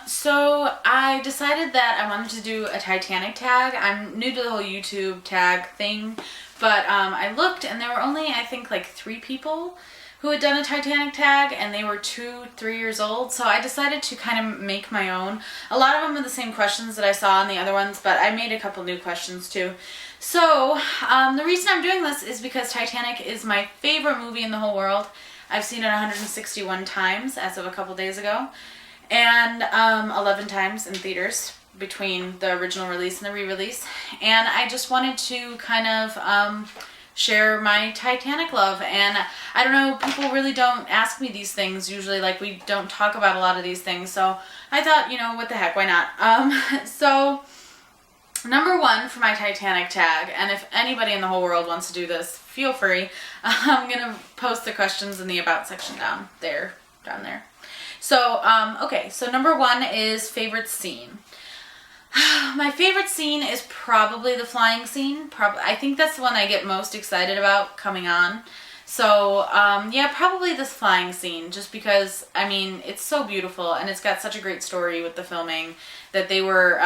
So I decided that I wanted to do a Titanic tag. I'm new to the whole YouTube tag thing, but I looked and there were only, I think, like 3 people who had done a Titanic tag, and they were 2-3 years old, so I decided to kind of make my own. A lot of them are the same questions that I saw in the other ones, but I made a couple new questions too. So the reason I'm doing this is because Titanic is my favorite movie in the whole world. I've seen it 161 times as of a couple days ago, and 11 times in theaters between the original release and the re-release. And I just wanted to kind of share my Titanic love. And I don't know, people really don't ask me these things usually, like we don't talk about a lot of these things, so I thought, you know, what the heck, why not? So number 1 for my Titanic tag, and if anybody in the whole world wants to do this, feel free. I'm gonna post the questions in the about section down there. So okay, so number 1 is favorite scene. My favorite scene is probably the flying scene. I think that's the one I get most excited about coming on. So yeah, probably this flying scene, just because, I mean, it's so beautiful and it's got such a great story with the filming that they were,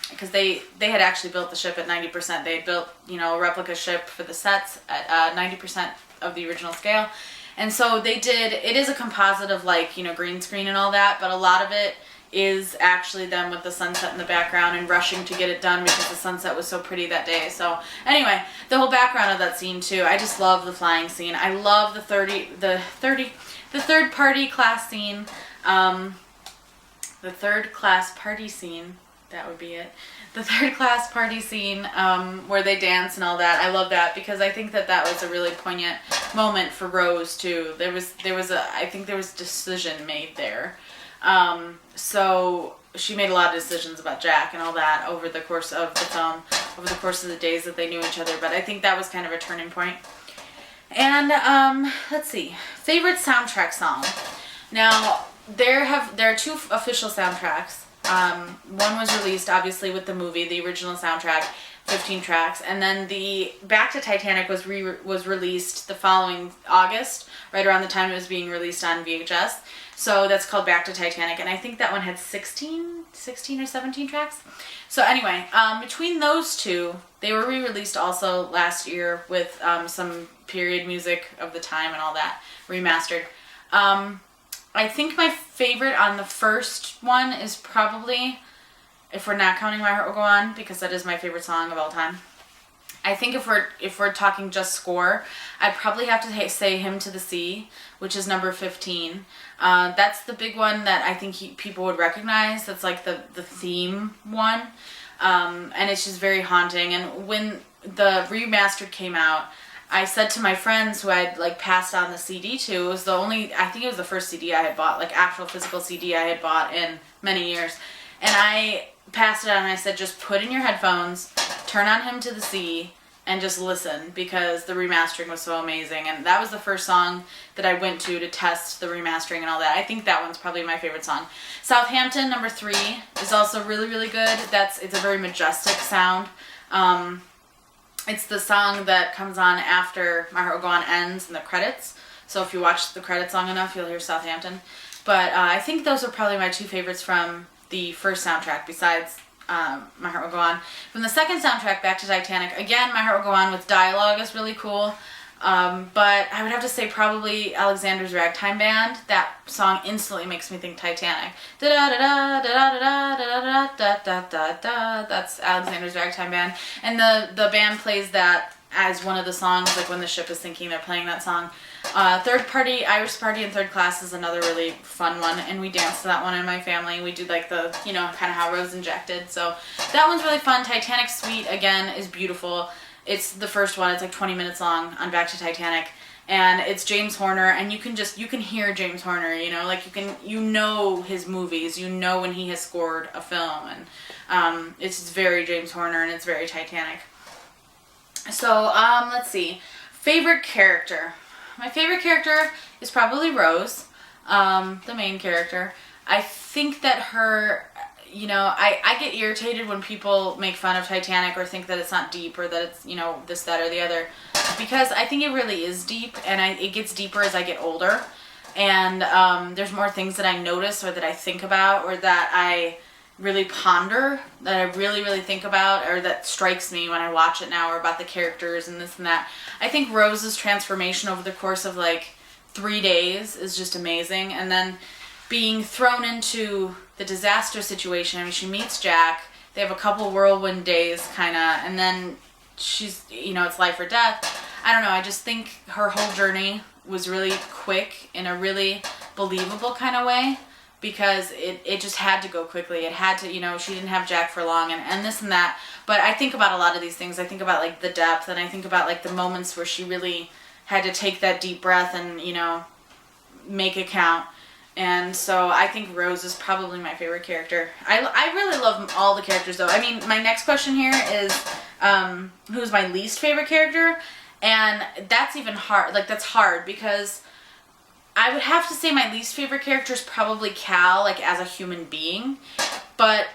because they had actually built the ship at 90%. They had built, you know, a replica ship for the sets at 90% of the original scale. And so they did, it is a composite of, like, you know, green screen and all that, but a lot of it is actually them with the sunset in the background and rushing to get it done because the sunset was so pretty that day. So anyway, the whole background of that scene too, I just love the flying scene. I love the third party class scene, the third class party scene, that would be it. The third class party scene where they dance and all that. I love that because I think that that was a really poignant moment for Rose too. I think there was decision made there. So she made a lot of decisions about Jack and all that over the course of the film, over the course of the days that they knew each other, but I think that was kind of a turning point. And let's see, favorite soundtrack song. Now there are 2 official soundtracks. One was released obviously with the movie, the original soundtrack, 15 tracks, and then the Back to Titanic was released the following August, right around the time it was being released on VHS. So that's called Back to Titanic, and I think that one had 16 or 17 tracks. So anyway, between those 2, they were re-released also last year with some period music of the time and all that, remastered. I think my favorite on the first one is probably, if we're not counting My Heart Will Go On, because that is my favorite song of all time. I think if we're talking just score, I'd probably have to say Hymn to the Sea, which is number 15. That's the big one that I think people would recognize. That's like the theme one, and it's just very haunting. And when the remastered came out, I said to my friends who I'd like passed on the CD to, I think it was the first CD I had bought, like actual physical CD I had bought in many years, and I passed it on and I said, just put in your headphones, turn on Hymn to the Sea, and just listen, because the remastering was so amazing. And that was the first song that I went to test the remastering and all that. I think that one's probably my favorite song. Southampton, number 3, is also really, really good. It's a very majestic sound. It's the song that comes on after My Heart Will Go On ends in the credits. So if you watch the credits long enough, you'll hear Southampton. But I think those are probably my 2 favorites from the first soundtrack, besides My Heart Will Go On. From the second soundtrack, Back to Titanic, again, My Heart Will Go On with dialogue is really cool. But I would have to say probably Alexander's Ragtime Band. That song instantly makes me think Titanic. Da da da da da da da da da da da. That's Alexander's Ragtime Band, and the band plays that as one of the songs, like when the ship is sinking, they're playing that song. Third Party, Irish Party, and Third Class is another really fun one, and we dance to that one in my family. We do like the, you know, kind of how Rose injected. So that one's really fun. Titanic Suite, again, is beautiful. It's the first one. It's like 20 minutes long on Back to Titanic, and it's James Horner, and you can hear James Horner, you know, like you know his movies, you know when he has scored a film, and it's very James Horner and it's very Titanic. So let's see, favorite character. My favorite character is probably Rose, the main character. I think that her, you know, I get irritated when people make fun of Titanic or think that it's not deep or that it's, you know, this, that, or the other, because I think it really is deep, and it gets deeper as I get older. and there's more things that I notice or that I think about or that I really ponder, that I really think about, or that strikes me when I watch it now, or about the characters and this and that. I think Rose's transformation over the course of like 3 days is just amazing. And then being thrown into the disaster situation. I mean, she meets Jack. They have a couple whirlwind days, kind of, and then she's, you know, it's life or death. I don't know. I just think her whole journey was really quick in a really believable kind of way, because it just had to go quickly. It had to, you know, she didn't have Jack for long, and this and that. But I think about a lot of these things. I think about like the depth, and I think about like the moments where she really had to take that deep breath and, you know, make it count. And so I think Rose is probably my favorite character. I really love all the characters, though. I mean, my next question here is who's my least favorite character? And that's even hard. Like, that's hard because I would have to say my least favorite character is probably Cal, like, as a human being. But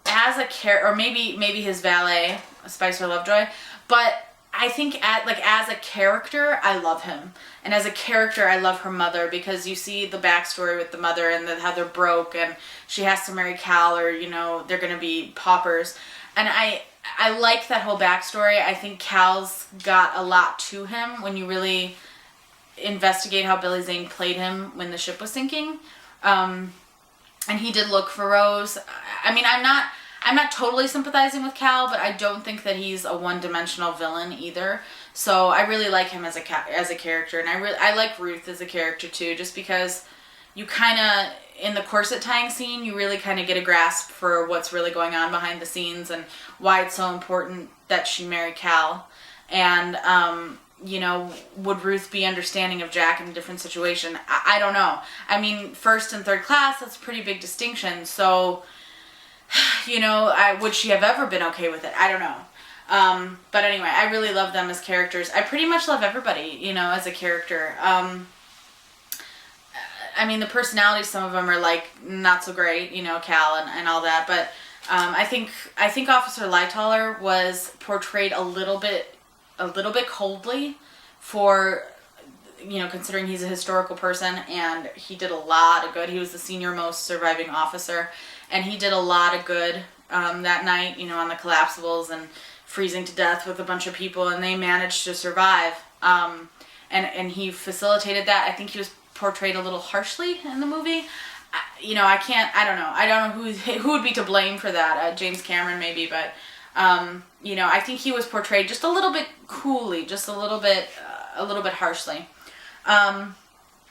as a character, or maybe his valet, Spicer Lovejoy. But I think as a character, I love him. And as a character, I love her mother, because you see the backstory with the mother and how they're broke and she has to marry Cal, or, you know, they're going to be paupers. And I like that whole backstory. I think Cal's got a lot to him when you really investigate how Billy Zane played him when the ship was sinking. And he did look for Rose. I mean, I'm not totally sympathizing with Cal, but I don't think that he's a one-dimensional villain either. So I really like him as a character, and I like Ruth as a character too, just because you kind of, in the corset tying scene, you really kind of get a grasp for what's really going on behind the scenes and why it's so important that she marry Cal. And you know, would Ruth be understanding of Jack in a different situation? I don't know. I mean, first and third class, that's a pretty big distinction. So, you know, would she have ever been okay with it? I don't know. But anyway, I really love them as characters. I pretty much love everybody, you know, as a character. I mean, the personalities, some of them are like not so great, you know, Cal and all that. But I think Officer Lightoller was portrayed a little bit coldly for, you know, considering he's a historical person, and he did a lot of good. He was the senior most surviving officer, and he did a lot of good that night, you know, on the collapsibles and freezing to death with a bunch of people, and they managed to survive. And he facilitated that. I think he was portrayed a little harshly in the movie. You know, I don't know who would be to blame for that. James Cameron maybe, but you know, I think he was portrayed just a little bit coolly, just a little bit harshly.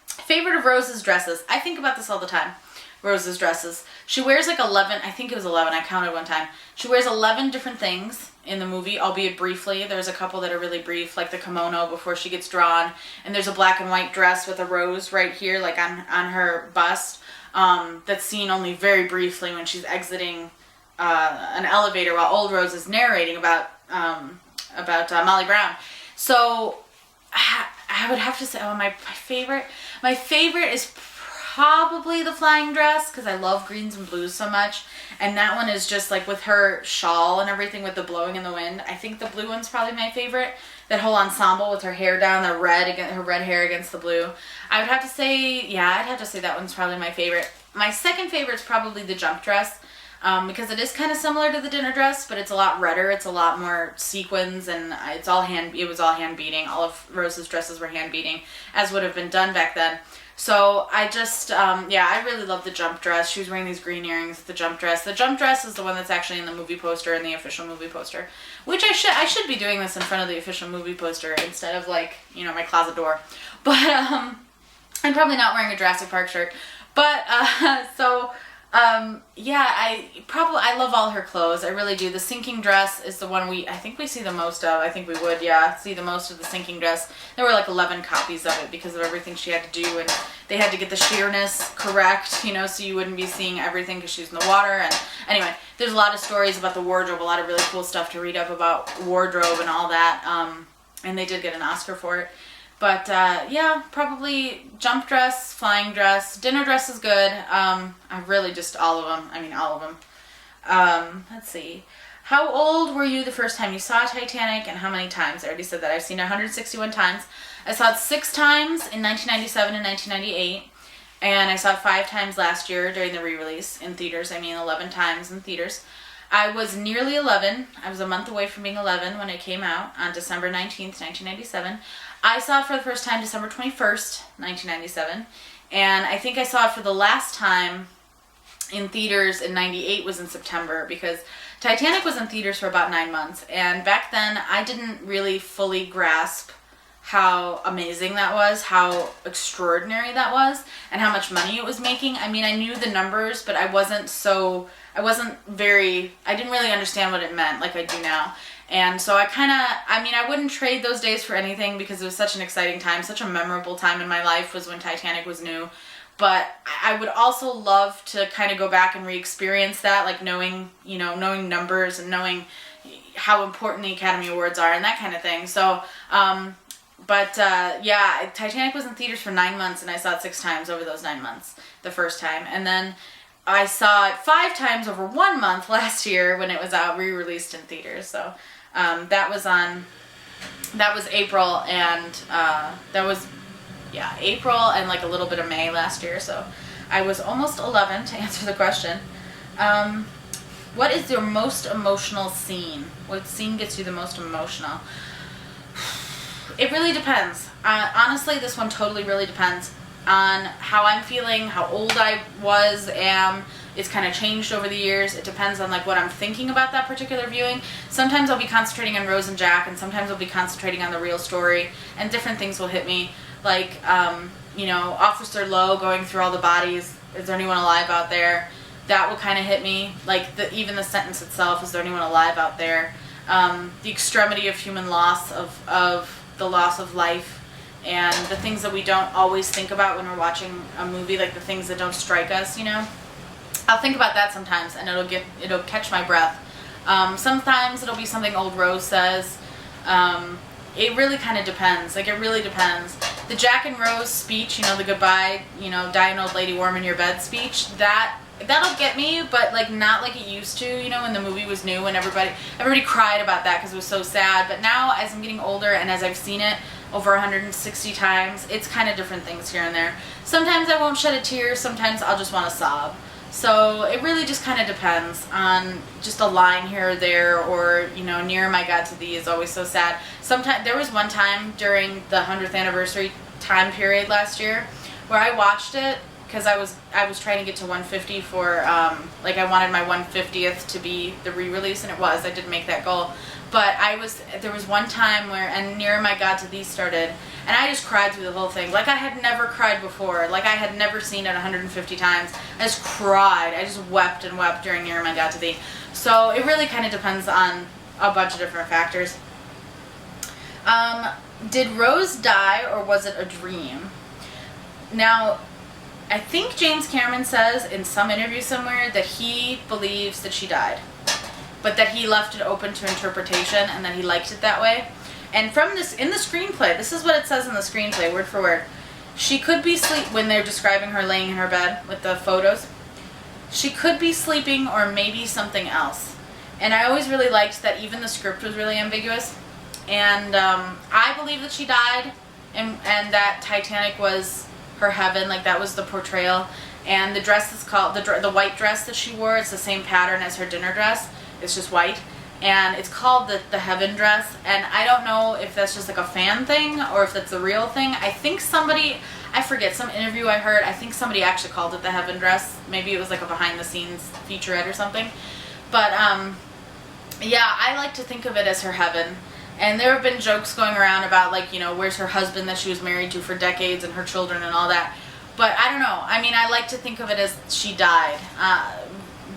Favorite of Rose's dresses. I think about this all the time. Rose's dresses. She wears like 11, I think it was 11, I counted one time. She wears 11 different things in the movie, albeit briefly. There's a couple that are really brief, like the kimono before she gets drawn, and there's a black and white dress with a rose right here, like on her bust, that's seen only very briefly when she's exiting an elevator while old Rose is narrating about Molly Brown. So I would have to say, my favorite is probably the flying dress, because I love greens and blues so much, and that one is just like with her shawl and everything with the blowing in the wind. I think the blue one's probably my favorite. That whole ensemble with her hair down, her red hair against the blue. I would have to say, I'd have to say that one's probably my favorite. My second favorite is probably the jump dress, because it is kind of similar to the dinner dress, but it's a lot redder. It's a lot more sequins, and it was all hand beading. All of Rose's dresses were hand beading, as would have been done back then. So I just, I really love the jump dress. She was wearing these green earrings, the jump dress. The jump dress is the one that's actually in the movie poster, in the official movie poster, which I should be doing this in front of the official movie poster instead of, like, you know, my closet door. But I'm probably not wearing a Jurassic Park shirt. But, I love all her clothes. I really do. The sinking dress is the one I think we see the most of. I think we would, see the most of the sinking dress. There were like 11 copies of it because of everything she had to do, and they had to get the sheerness correct, you know, so you wouldn't be seeing everything because she was in the water. And anyway, there's a lot of stories about the wardrobe, a lot of really cool stuff to read up about wardrobe and all that, and they did get an Oscar for it. But, probably jump dress, flying dress, dinner dress is good. I really just all of them. Let's see. How old were you the first time you saw Titanic, and how many times? I already said that. I've seen it 161 times. I saw it 6 times in 1997 and 1998. And I saw it 5 times last year during the re-release in theaters. I mean, 11 times in theaters. I was nearly 11. I was a month away from being 11 when it came out on December 19th, 1997. I saw it for the first time December 21st, 1997. And I think I saw it for the last time in theaters in 98 was in September, because Titanic was in theaters for about 9 months. And back then, I didn't really fully grasp how amazing that was, how extraordinary that was, and how much money it was making. I mean, I knew the numbers, but I didn't really understand what it meant like I do now. And so I wouldn't trade those days for anything, because it was such an exciting time, such a memorable time in my life was when Titanic was new. But I would also love to kind of go back and re-experience that, like knowing numbers and knowing how important the Academy Awards are and that kind of thing. So, Titanic was in theaters for 9 months, and I saw it 6 times over those 9 months the first time. And then I saw it 5 times over 1 month last year when it was out, re-released in theaters. So that was April, and April and like a little bit of May last year. So I was almost 11 to answer the question. What is your most emotional scene? What scene gets you the most emotional? It really depends. Honestly, this one totally really depends on how I'm feeling, how old I am. It's kind of changed over the years. It depends on like what I'm thinking about that particular viewing. Sometimes I'll be concentrating on Rose and Jack, and sometimes I'll be concentrating on the real story, and different things will hit me. Like, Officer Lowe going through all the bodies. Is there anyone alive out there? That will kind of hit me. Like, even the sentence itself, is there anyone alive out there? The extremity of human loss, of the loss of life, and the things that we don't always think about when we're watching a movie, like the things that don't strike us, I'll think about that sometimes, and it'll catch my breath. Sometimes it'll be something old Rose says. It really kind of depends. Like, it really depends. The Jack and Rose speech, the goodbye, die an old lady warm in your bed speech, that'll get me, but like not like it used to, when the movie was new and everybody cried about that because it was so sad. But now, as I'm getting older and as I've seen it over 160 times, it's kind of different things here and there. Sometimes I won't shed a tear, sometimes I'll just want to sob. So it really just kind of depends on just a line here or there, or, Nearer My God to Thee is always so sad. Sometimes, there was one time during the 100th anniversary time period last year where I watched it, because I was trying to get to 150 for, I wanted my 150th to be the re-release, and it was. I did make that goal. But there was one time where, and Nearer My God to Thee started, and I just cried through the whole thing. Like I had never cried before. Like I had never seen it 150 times. I just cried. I just wept and wept during Nearer My God to Thee. So it really kind of depends on a bunch of different factors. Did Rose die, or was it a dream? Now, I think James Cameron says in some interview somewhere that he believes that she died, but that he left it open to interpretation and that he liked it that way. And from this, in the screenplay, this is what it says in the screenplay, word for word. She could be when they're describing her laying in her bed with the photos, she could be sleeping or maybe something else. And I always really liked that even the script was really ambiguous. And I believe that she died, and that Titanic was her heaven, like that was the portrayal. And the dress is called, the white dress that she wore, it's the same pattern as her dinner dress, it's just white. And it's called the heaven dress, and I don't know if that's just like a fan thing or if that's a real thing. I think I forget, some interview I heard, I think somebody actually called it the heaven dress. Maybe it was like a behind the scenes featurette or something. But I like to think of it as her heaven. And there have been jokes going around about where's her husband that she was married to for decades and her children and all that. But I don't know. I mean, I like to think of it as she died,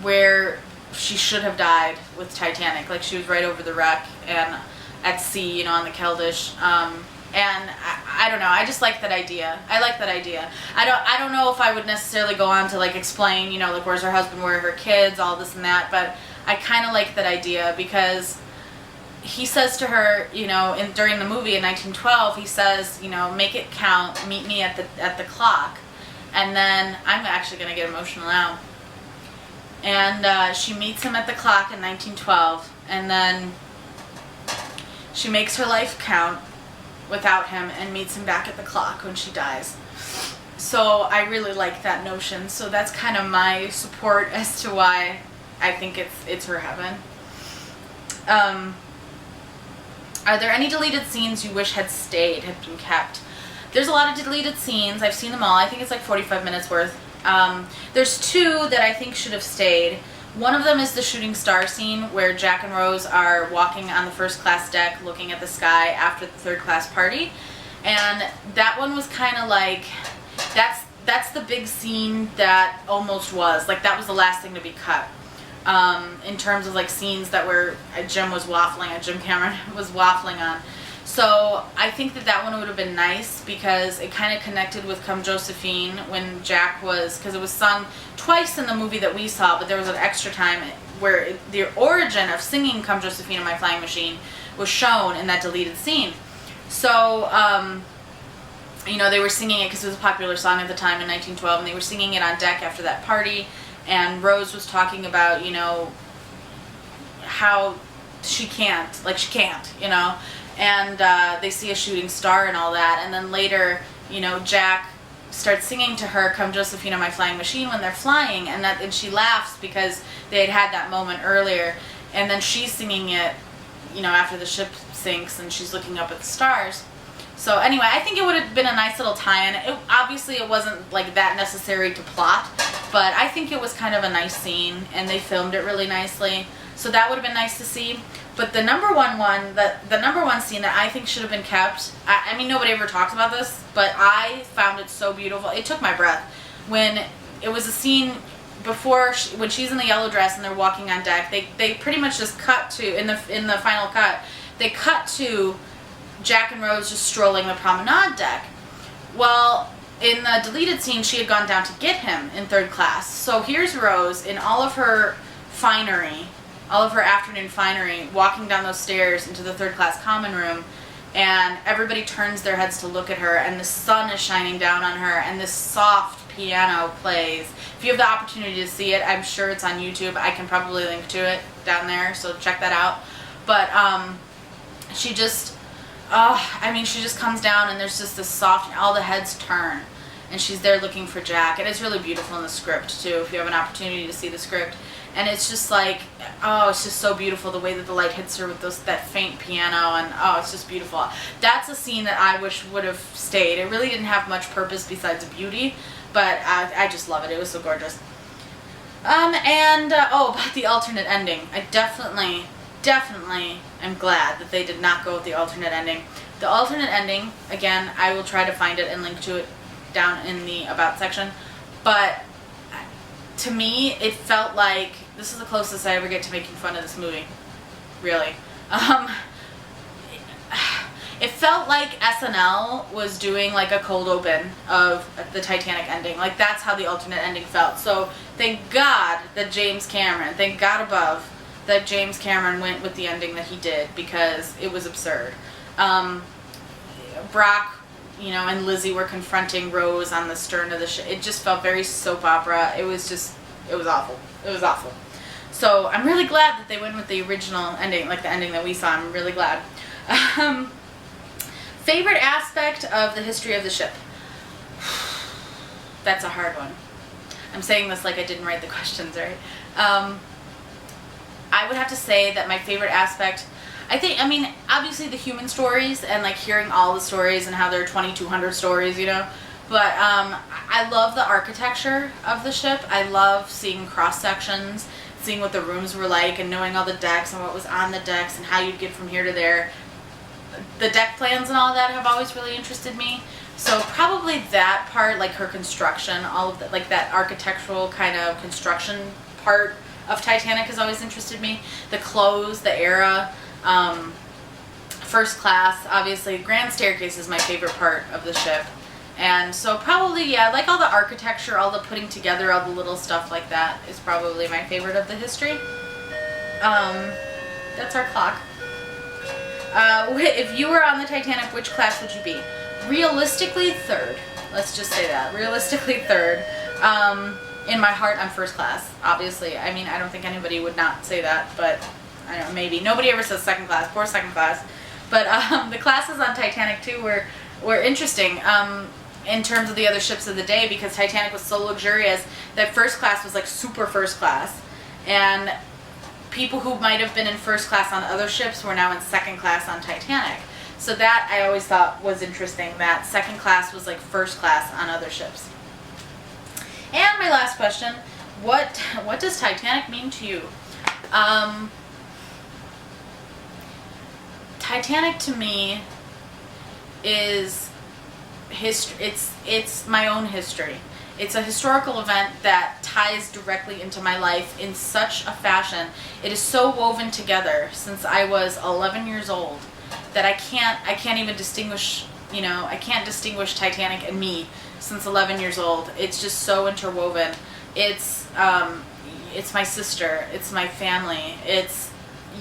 where she should have died with Titanic. Like, she was right over the wreck and at sea, on the Keldysh. And I don't know. I just like that idea. I like that idea. I don't know if I would necessarily go on to explain, where's her husband, where are her kids, all this and that. But I kind of like that idea, because he says to her, during the movie in 1912, he says, make it count, meet me at the clock. And then I'm actually going to get emotional now. And she meets him at the clock in 1912, and then she makes her life count without him and meets him back at the clock when she dies. So I really like that notion. So that's kind of my support as to why I think it's her heaven. Are there any deleted scenes you wish had stayed, had been kept? There's a lot of deleted scenes. I've seen them all. I think it's like 45 minutes worth. There's two that I think should have stayed. One of them is the shooting star scene where Jack and Rose are walking on the first class deck looking at the sky after the third class party. And that one was kind of like, that's the big scene that almost was. Like, that was the last thing to be cut. In terms of like scenes that were Jim Cameron was waffling on. So I think that one would have been nice because it kind of connected with Come Josephine when Jack was, because it was sung twice in the movie that we saw, but there was an extra time where the origin of singing Come Josephine in My Flying Machine was shown in that deleted scene. So, you know, they were singing it because it was a popular song at the time in 1912, and they were singing it on deck after that party. And Rose was talking about, you know, how she can't, you know. And they see a shooting star and all that. And then later, you know, Jack starts singing to her, Come Josephine, My Flying Machine, when they're flying. And she laughs because they had that moment earlier. And then she's singing it, you know, after the ship sinks and she's looking up at the stars. So anyway, I think it would have been a nice little tie-in. Obviously, it wasn't like that necessary to plot, but I think it was kind of a nice scene, and they filmed it really nicely. So that would have been nice to see. But the number one scene that I think should have been kept, I mean, nobody ever talks about this, but I found it so beautiful. It took my breath. When it was a scene before, when she's in the yellow dress and they're walking on deck, they pretty much just cut to, in the final cut, they cut to Jack and Rose just strolling the promenade deck. Well, in the deleted scene, she had gone down to get him in third class. So here's Rose in all of her finery, all of her afternoon finery, walking down those stairs into the third class common room, and everybody turns their heads to look at her, and the sun is shining down on her, and this soft piano plays. If you have the opportunity to see it, I'm sure it's on YouTube. I can probably link to it down there, so check that out. But she just, I mean, she just comes down, and there's just this soft, all the heads turn, and she's there looking for Jack. And it's really beautiful in the script too, if you have an opportunity to see the script. And it's just like, oh, it's just so beautiful the way that the light hits her with that faint piano, and oh, it's just beautiful. That's a scene that I wish would have stayed. It really didn't have much purpose besides beauty, but I just love it. It was so gorgeous. About the alternate ending. I definitely am glad that they did not go with the alternate ending. The alternate ending, again, I will try to find it and link to it down in the About section, but to me, it felt like, this is the closest I ever get to making fun of this movie, really. It felt like SNL was doing like a cold open of the Titanic ending. Like, that's how the alternate ending felt. So thank God that thank God above, that James Cameron went with the ending that he did, because it was absurd. Brock, you know, and Lizzie were confronting Rose on the stern of the ship. It just felt very soap opera. It was awful. It was awful. So I'm really glad that they went with the original ending, like the ending that we saw. I'm really glad. Favorite aspect of the history of the ship? That's a hard one. I'm saying this like I didn't write the questions, right? I would have to say that my favorite aspect, I mean, obviously the human stories and like hearing all the stories and how there are 2,200 stories, you know, but I love the architecture of the ship. I love seeing cross sections, seeing what the rooms were like, and knowing all the decks and what was on the decks and how you'd get from here to there. The deck plans and all that have always really interested me. So probably that part, like her construction, all of that, like that architectural kind of construction part of Titanic has always interested me. The clothes, the era, first class, obviously. Grand Staircase is my favorite part of the ship. And so probably, yeah, like all the architecture, all the putting together, all the little stuff like that is probably my favorite of the history. That's our clock. If you were on the Titanic, which class would you be? Realistically, third. Let's just say that. Realistically, third. In my heart, I'm first class, obviously. I mean, I don't think anybody would not say that, but I don't know, maybe. Nobody ever says second class. Poor second class. But the classes on Titanic, too, were interesting. in terms of the other ships of the day, because Titanic was so luxurious that first class was like super first class, and people who might have been in first class on other ships were now in second class on Titanic. So that I always thought was interesting, that second class was like first class on other ships. And my last question, what does Titanic mean to you? Titanic to me is history. It's my own history. It's a historical event that ties directly into my life in such a fashion. It is so woven together since I was 11 years old that I can't even distinguish, I can't distinguish Titanic and me since 11 years old. It's just so interwoven. It's my sister, it's my family, it's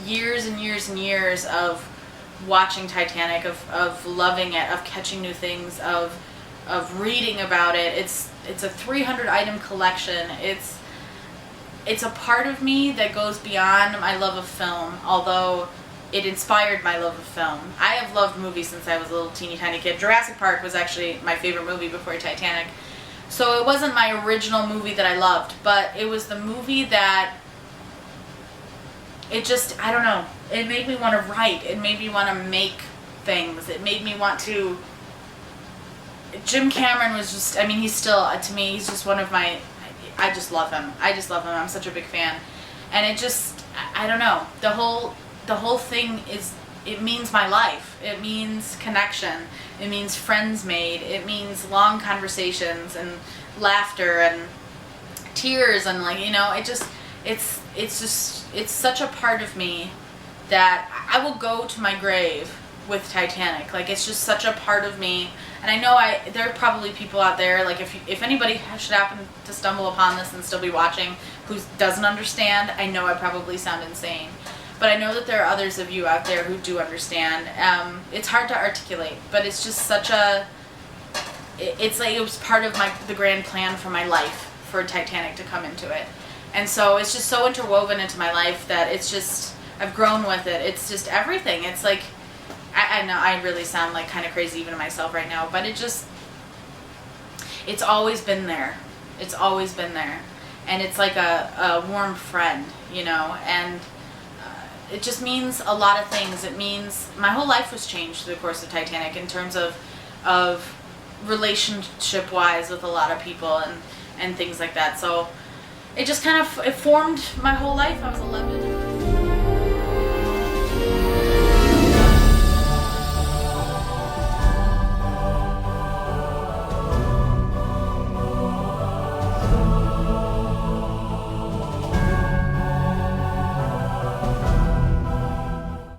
years and years and years of watching Titanic, of loving it, of catching new things, of reading about it. It's a 300 item collection. It's a part of me that goes beyond my love of film, although it inspired my love of film. I have loved movies since I was a little teeny tiny kid. Jurassic Park was actually my favorite movie before Titanic. So it wasn't my original movie that I loved, but it was the movie that it just, I don't know, it made me want to write. It made me want to make things. It made me want to... Jim Cameron was just, he's still, to me, he's just one of my... I just love him. I'm such a big fan. And it just, I don't know, the whole thing is, it means my life. It means connection. It means friends made. It means long conversations and laughter and tears and it's such a part of me that I will go to my grave with Titanic. It's just such a part of me. And I know there are probably people out there, if anybody should happen to stumble upon this and still be watching who doesn't understand, I know I probably sound insane. But I know that there are others of you out there who do understand. It's hard to articulate, but it's just such a... It's like it was part of the grand plan for my life, for Titanic to come into it. And so it's just so interwoven into my life that it's just... I've grown with it. It's just everything. It's like... I know I really sound kind of crazy even to myself right now, but it's always been there. It's always been there. And it's like a warm friend, and it just means a lot of things. It means my whole life was changed through the course of Titanic in terms of relationship wise with a lot of people and things like that. So it just it formed my whole life. I was 11.